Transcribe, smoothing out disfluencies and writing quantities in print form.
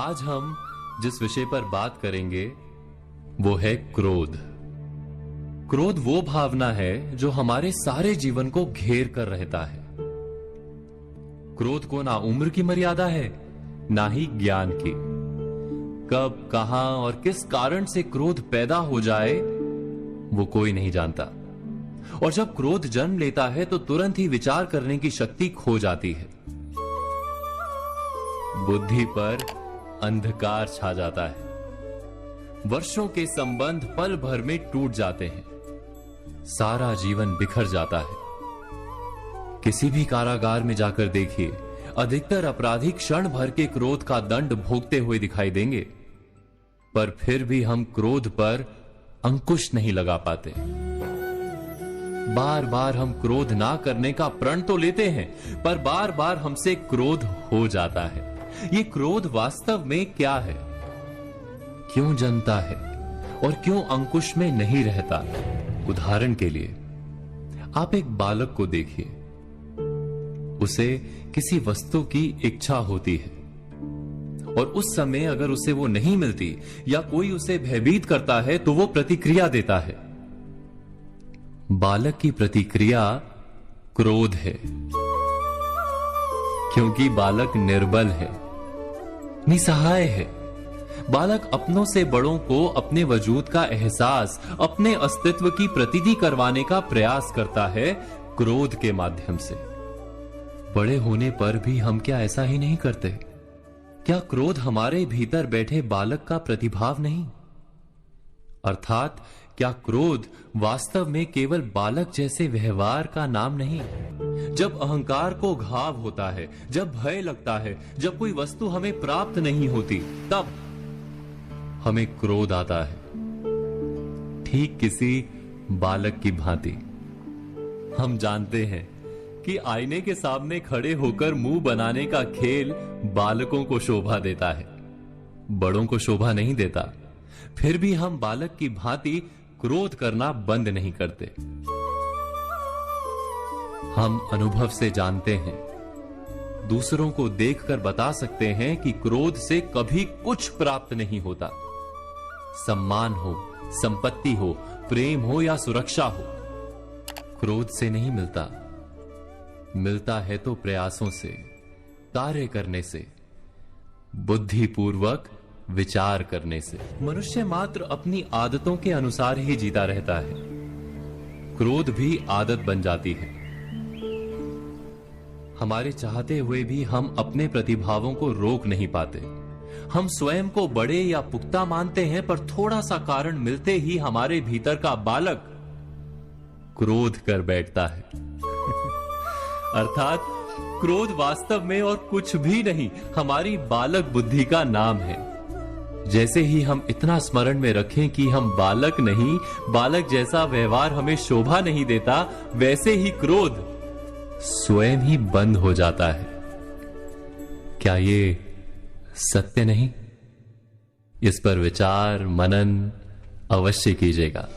आज हम जिस विषय पर बात करेंगे वो है क्रोध। क्रोध वो भावना है जो हमारे सारे जीवन को घेर कर रहता है। क्रोध को ना उम्र की मर्यादा है, ना ही ज्ञान की। कब, कहां और किस कारण से क्रोध पैदा हो जाए वो कोई नहीं जानता। और जब क्रोध जन्म लेता है तो तुरंत ही विचार करने की शक्ति खो जाती है। बुद्धि पर अंधकार छा जाता है। वर्षों के संबंध पल भर में टूट जाते हैं। सारा जीवन बिखर जाता है। किसी भी कारागार में जाकर देखिए, अधिकतर अपराधी क्षण भर के क्रोध का दंड भोगते हुए दिखाई देंगे, पर फिर भी हम क्रोध पर अंकुश नहीं लगा पाते। बार बार हम क्रोध ना करने का प्रण तो लेते हैं, पर बार बार हमसे क्रोध हो जाता है। ये क्रोध वास्तव में क्या है, क्यों जन्मता है और क्यों अंकुश में नहीं रहता? उदाहरण के लिए आप एक बालक को देखिए। उसे किसी वस्तु की इच्छा होती है और उस समय अगर उसे वो नहीं मिलती या कोई उसे भयभीत करता है तो वो प्रतिक्रिया देता है। बालक की प्रतिक्रिया क्रोध है, क्योंकि बालक निर्बल है, निसहाय है। बालक अपनों से बड़ों को अपने वजूद का एहसास, अपने अस्तित्व की प्रतीति करवाने का प्रयास करता है क्रोध के माध्यम से। बड़े होने पर भी हम क्या ऐसा ही नहीं करते? क्या क्रोध हमारे भीतर बैठे बालक का प्रतिभाव नहीं? अर्थात क्या क्रोध वास्तव में केवल बालक जैसे व्यवहार का नाम नहीं? जब अहंकार को घाव होता है, जब भय लगता है, जब कोई वस्तु हमें प्राप्त नहीं होती, तब हमें क्रोध आता है। ठीक किसी बालक की भांति। हम जानते हैं कि आईने के सामने खड़े होकर मुंह बनाने का खेल बालकों को शोभा देता है, बड़ों को शोभा नहीं देता। फिर भी हम बालक की भांति क्रोध करना बंद नहीं करते। हम अनुभव से जानते हैं, दूसरों को देखकर बता सकते हैं कि क्रोध से कभी कुछ प्राप्त नहीं होता। सम्मान हो, संपत्ति हो, प्रेम हो या सुरक्षा हो, क्रोध से नहीं मिलता। मिलता है तो प्रयासों से, कार्य करने से, बुद्धिपूर्वक विचार करने से। मनुष्य मात्र अपनी आदतों के अनुसार ही जीता रहता है। क्रोध भी आदत बन जाती है। हमारे चाहते हुए भी हम अपने प्रतिभावों को रोक नहीं पाते। हम स्वयं को बड़े या पुख्ता मानते हैं, पर थोड़ा सा कारण मिलते ही हमारे भीतर का बालक क्रोध कर बैठता है। अर्थात क्रोध वास्तव में और कुछ भी नहीं, हमारी बालक बुद्धि का नाम है। जैसे ही हम इतना स्मरण में रखें कि हम बालक नहीं, बालक जैसा व्यवहार हमें शोभा नहीं देता, वैसे ही क्रोध स्वयं ही बंद हो जाता है। क्या ये सत्य नहीं? इस पर विचार मनन अवश्य कीजिएगा।